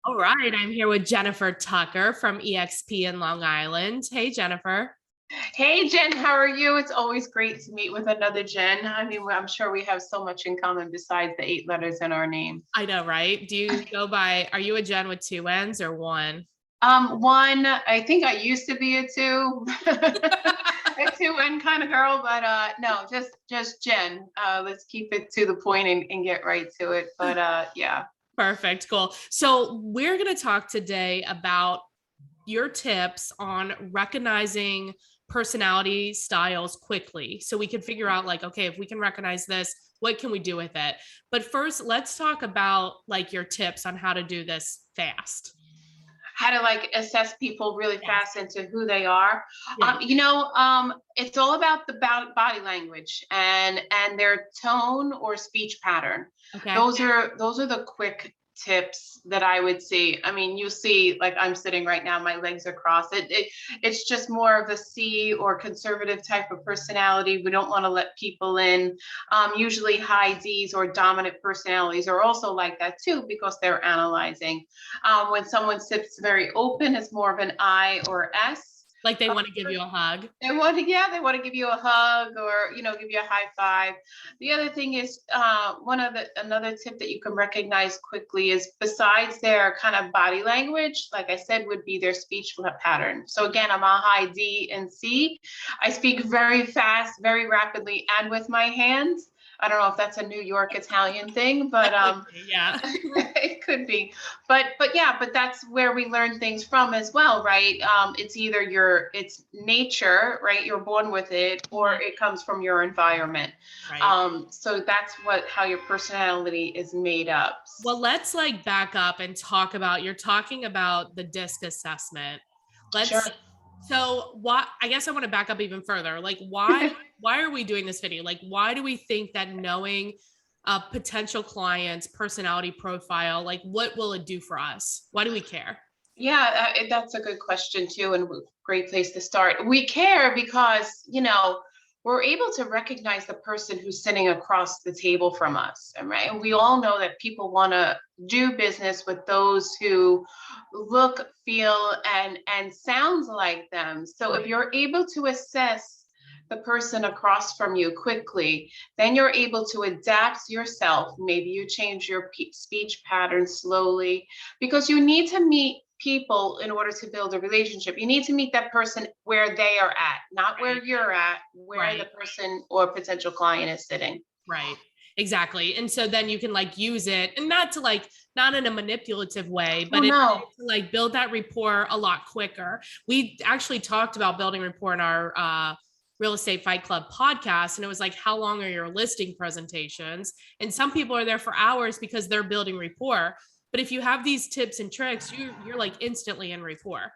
All right, I'm here with Jennifer Tucker from EXP in Long Island. Hey, Jennifer. Hey Jen, how are you? It's always great to meet with another Jen. I mean, I'm sure we have so much in common besides the 8 letters in our name. I know, right? Do you go by, are you a Jen with two N's or one? One, I think I used to be a two, a two N kind of girl, but no, just Jen. Let's keep it to the point and get right to it. But yeah. Perfect, cool. So, we're going to talk today about your tips on recognizing personality styles quickly so we can figure out, like, okay, if we can recognize this, what can we do with it? But first, let's talk about like your tips on how to do this fast. How to like assess people really Yes. fast into who they are. Yeah. It's all about the body language and their tone or speech pattern. Okay. Those are the quick tips that I would see. I mean, you see, like I'm sitting right now, my legs are crossed. It's just more of a C or conservative type of personality. We don't want to let people in. Usually high Ds or dominant personalities are also like that too because they're analyzing. When someone sits very open, it's more of an I or S. Like they Uh, want to give you a hug. they want to give you a hug or give you a high five. The other thing is another tip that you can recognize quickly is besides their kind of body language, like I said, would be their speech pattern. So again, I'm a high D and C. I speak very fast, very rapidly, and with my hands. I don't know if that's a New York Italian thing, but Yeah. it could be. But that's where we learn things from as well, right? It's either it's nature, right? You're born with it, or it comes from your environment. Right. So that's how your personality is made up. Well, let's like back up and talk about, you're talking about the disc assessment. Sure. Let's, so why, I guess I want to back up even further. Like why are we doing this video? Like why do we think that knowing a potential client's personality profile, like what will it do for us? Why do we care? Yeah, that's a good question too, and great place to start. We care because, we're able to recognize the person who's sitting across the table from us, and right? And we all know that people want to do business with those who look, feel, and sounds like them. So if Right. you're able to assess the person across from you quickly, then you're able to adapt yourself. Maybe you change your speech pattern slowly because you need to meet people in order to build a relationship. You need to meet that person where they are at, not where Right. you're at, where the Right. person or potential client is sitting. Right. Exactly. And so then you can like use it, and not to like, not in a manipulative way, Oh but no. to like build that rapport a lot quicker. We actually talked about building rapport in our Real Estate Fight Club podcast. And it was like, how long are your listing presentations? And some people are there for hours because they're building rapport. But if you have these tips and tricks, you're like instantly in rapport.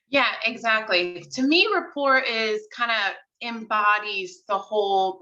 Yeah, exactly. To me, rapport is kind of embodies the whole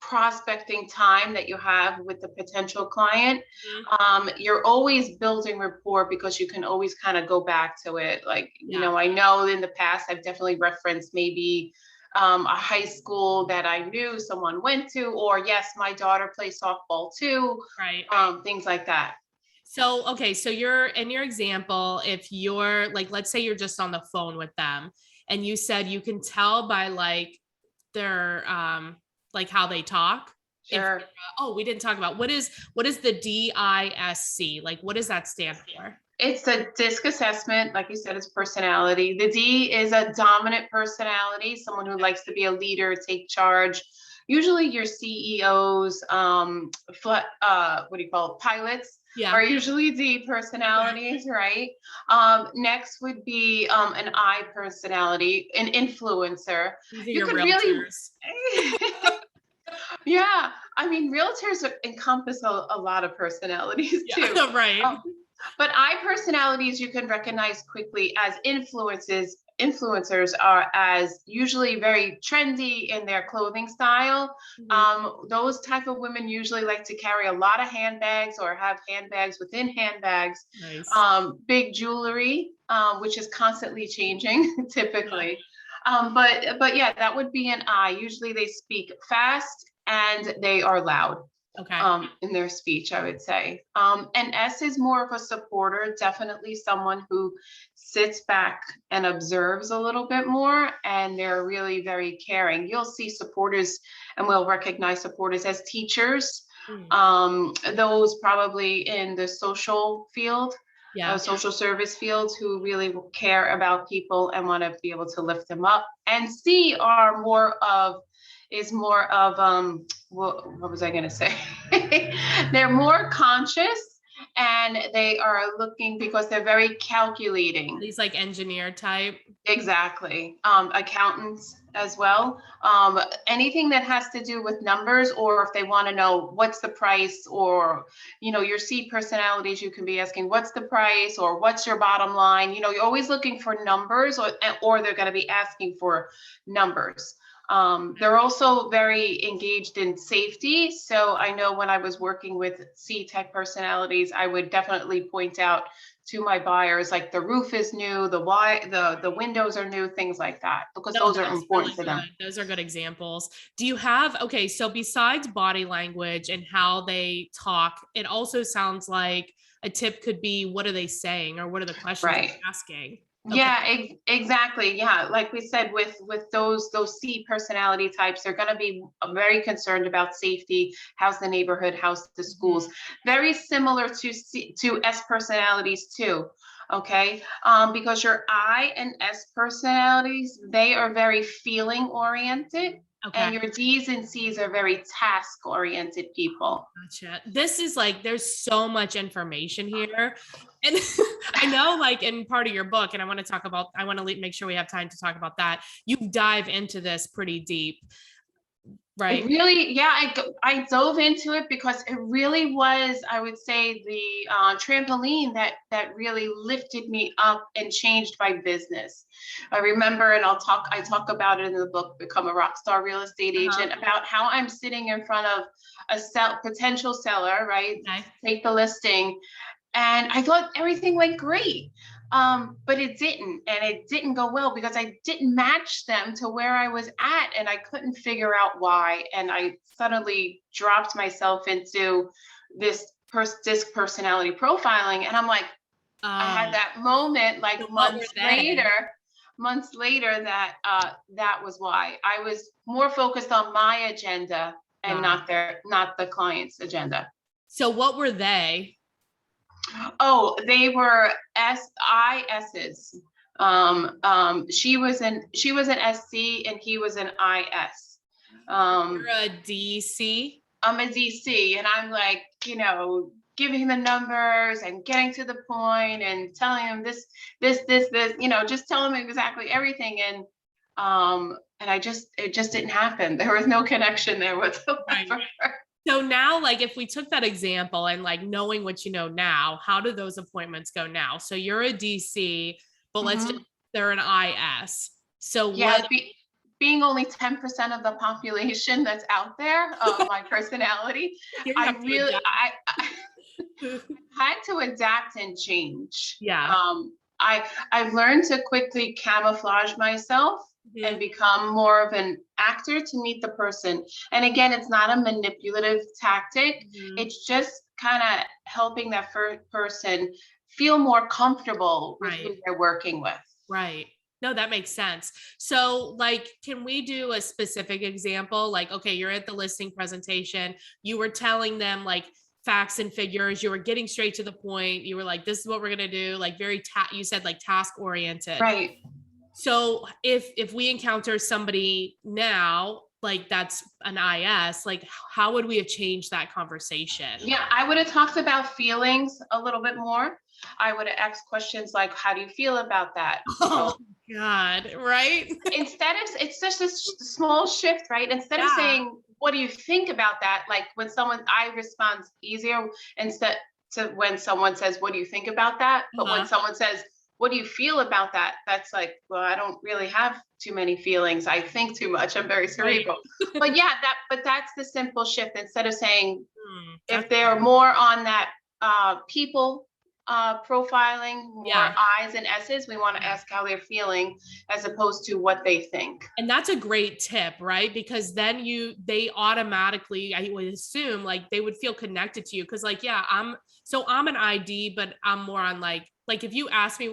prospecting time that you have with the potential client. Mhm. You're always building rapport because you can always kind of go back to it. Like, Yeah. I know in the past I've definitely referenced maybe a high school that I knew someone went to, or yes, my daughter plays softball too, Right. things like that. So, okay, so you're in your example, if you're like, let's say you're just on the phone with them and you said you can tell by their like how they talk. If Sure. oh, we didn't talk about what is the DISC? Like what does that stand for? It's a disc assessment. Like you said, it's personality. The D is a dominant personality, someone who likes to be a leader, take charge. Usually your CEOs, what do you call it, pilots Yeah. are usually D personalities, right? Next would be an I personality, an influencer. These are You your could really, realtors. yeah. I mean, realtors encompass a lot of personalities too. Yeah, right. Um, but I personalities you can recognize quickly as influences. Influencers are as usually very trendy in their clothing style. Mhm. Those type of women usually like to carry a lot of handbags or have handbags within handbags, Nice. big jewelry, which is constantly changing Yeah. typically. But yeah, that would be an I. Usually they speak fast and they are loud. Okay. in their speech, I would say. And S is more of a supporter, definitely someone who sits back and observes a little bit more, and they're really very caring. You'll see supporters, and we'll recognize supporters as teachers, Mm. those probably in the social field, Yeah. social service fields, who really care about people and want to be able to lift them up. And C are more of is more of what was I going to say? They're more conscious, and they are looking because they're very calculating. These like engineer type. Exactly. Accountants as well. Anything that has to do with numbers, or if they want to know what's the price, or, your C personalities, you can be asking, what's the price, or what's your bottom line? You're always looking for numbers, or they're going to be asking for numbers. They're also very engaged in safety. So I know when I was working with C type personalities, I would definitely point out to my buyers, like the roof is new, the windows are new, things like that, because No, those are that's important really to good. them. Those are good examples. Do you have, okay, so besides body language and how they talk, it also sounds like a tip could be, what are they saying, or what are the questions they're Right. asking? Okay. Yeah, exactly. Yeah, like we said, with those C personality types, they're going to be very concerned about safety. How's the neighborhood? How's the schools? Mhm. Very similar to S personalities too. Okay, because your I and S personalities, they are very feeling oriented, Okay. and your D's and C's are very task oriented people. Gotcha. This is like, there's so much information here. And I know, like, in part of your book, and I want to talk about, I want to make sure we have time to talk about that. You dive into this pretty deep, It right? really, yeah, I dove into it because it really was, I would say, the trampoline that really lifted me up and changed my business. I remember, and I talk about it in the book, Become a Rockstar Real Estate Uh-huh. Agent, about how I'm sitting in front of a potential seller, right? Okay. Take the listing, and I thought everything went great. But it didn't, and it didn't go well because I didn't match them to where I was at, and I couldn't figure out why. And I suddenly dropped myself into this disc personality profiling, and I'm like, I had Um, that moment so like what were they? months later, that that was why I was more focused on my agenda and Got it. not the client's agenda. So what were they? Oh, they were SISs. She was an SC and he was an IS. You're Um, a DC. I'm a DC, and I'm like, giving the numbers and getting to the point and telling him this, just telling him exactly everything. And it just didn't happen. There was no connection there Right. whatsoever. So now, like, if we took that example and like knowing what you know now, how do those appointments go now? So you're a DC, but let's just, Mhm. they're an IS. So what? Yeah, being only 10% of the population that's out there, my personality, You're gonna I have to really, I adapt. had to adapt and change. Yeah. I've learned to quickly camouflage myself and Mhm. become more of an actor to meet the person. And again, it's not a manipulative tactic. Mhm. It's just kind of helping that first person feel more comfortable with Right. who they're working with. Right. No, that makes sense. So, like, can we do a specific example? Like, okay, you're at the listing presentation, you were telling them like facts and figures, you were getting straight to the point. You were like, this is what we're gonna do, like very you said like task oriented. Right. So if we encounter somebody now, like that's an IS, like how would we have changed that conversation? Yeah, I would have talked about feelings a little bit more. I would have asked questions like, how do you feel about that? Oh God, right? Instead of, it's just a small shift, right? Instead of Yeah. saying, what do you think about that? Like when I respond easier instead to when someone says, what do you think about that? But when Uh-huh. someone says, what do you feel about that? That's like, well, I don't really have too many feelings. I think too much. I'm very Right. cerebral. But yeah, but that's the simple shift. Instead of saying, Hmm, if that's they're more on that people profiling, more Yeah. I's and S's. We want to ask how they're feeling as opposed to what they think. And that's a great tip, right? Because then they automatically, I would assume, like they would feel connected to you. Cause like, yeah, I'm an ID, but I'm more on like if you ask me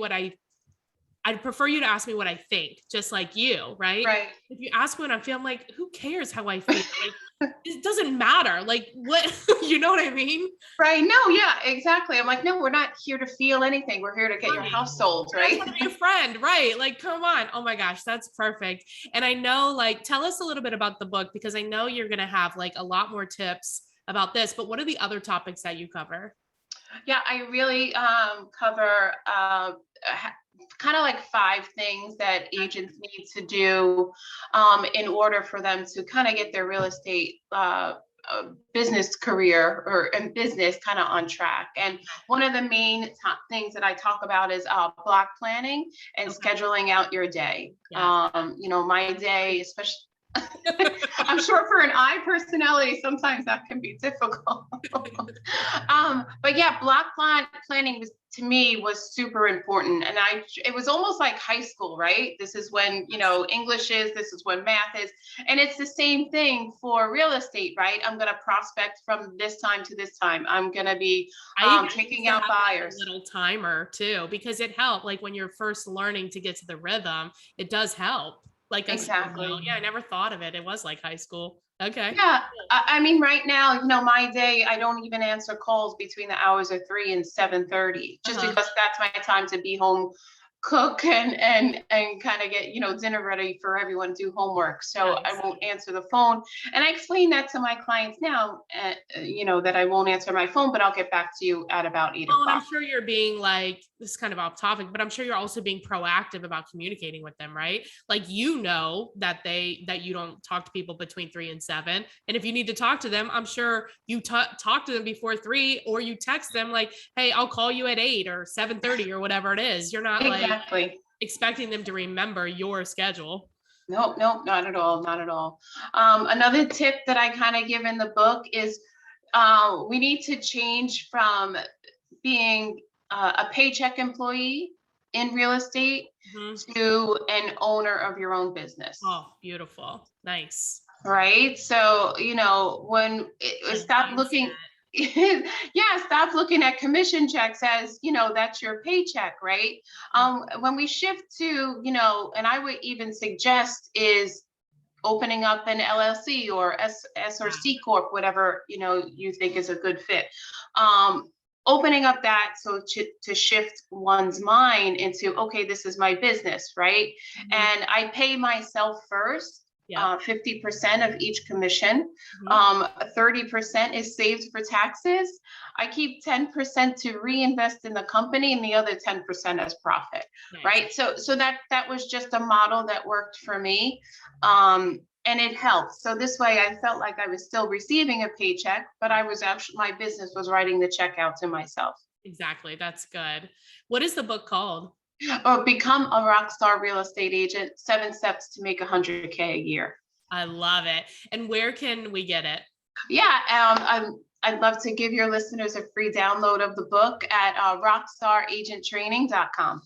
I'd prefer you to ask me what I think, just like you, right? Right. If you ask me what I feel, I'm like, who cares how I feel? Like, it doesn't matter. Like, what, you know what I mean? Right. No, yeah, exactly. I'm like, no, we're not here to feel anything. We're here to get your Right. house sold, We're not right? trying to be a friend, right? Like, come on. Oh my gosh, that's perfect. And I know, like, tell us a little bit about the book because I know you're going to have like a lot more tips about this, but what are the other topics that you cover? Yeah, I really cover kind of like 5 things that agents need to do in order for them to kind of get their real estate business career or in business kind of on track. And one of the main top things that I talk about is block planning and Okay. scheduling out your day. Yes. My day, especially I'm sure for an I personality, sometimes that can be difficult. But yeah, planning was to me was super important, and it was almost like high school, right? This is when English is, this is when math is, and it's the same thing for real estate, right? I'm gonna prospect from this time to this time. I'm gonna be I used taking to out have like a buyers. little timer too, because it helped. Like when you're first learning to get to the rhythm, it does help. Like a small note. Exactly. Yeah, I never thought of it. It was like high school. Okay. Yeah, I mean, right now, my day, I don't even answer calls between the hours of 3 and 7:30, just Uh-huh. because that's my time to be home, cook and kind of get, dinner ready for everyone to do homework. So I Nice. won't answer the phone. And I explain that to my clients now, that I won't answer my phone, but I'll get back to you at about 8 Well, and I'm o'clock. sure you're being like, this is kind of off topic, but I'm sure you're also being proactive about communicating with them, right? Like that you don't talk to people between 3 and 7. And if you need to talk to them, I'm sure you talk to them before 3 or you text them like, hey, I'll call you at 8 or 7:30 or whatever it is. You're not like Exactly. expecting them to remember your schedule. Nope, nope, not at all, not at all. Another tip that I kind of give in the book is we need to change from being a paycheck employee in real estate Mhm. to an owner of your own business. Oh, beautiful. Nice. Right. So, when Like stop looking, mindset. yeah, stop looking at commission checks as, that's your paycheck, right? When we shift to, and I would even suggest is opening up an LLC or S or Yeah. C corp, whatever you think is a good fit. Opening up that so to shift one's mind into, okay, this is my business, right? Mhm. And I pay myself first. Yep. 50% of each commission, Mhm. 30% is saved for taxes. I keep 10% to reinvest in the company, and the other 10% as profit. Nice. Right. So that was just a model that worked for me. And it helped. So this way I felt like I was still receiving a paycheck, but I was actually, my business was writing the check out to myself. Exactly. That's good. What is the book called? Or become a rock star real estate agent, 7 steps to make 100K a year. I love it. And where can we get it? Yeah. I'd love to give your listeners a free download of the book at rockstaragenttraining.com.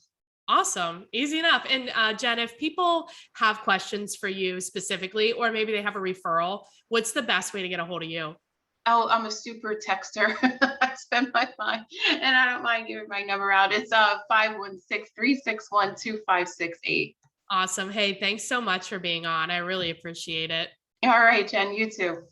Awesome. Easy enough. And Jen, if people have questions for you specifically, or maybe they have a referral, what's the best way to get a hold of you? Oh, I'm a super texter. I spend my time, and I don't mind giving my number out. It's 516-361-2568. Awesome. Hey, thanks so much for being on. I really appreciate it. All right, Jen, you too.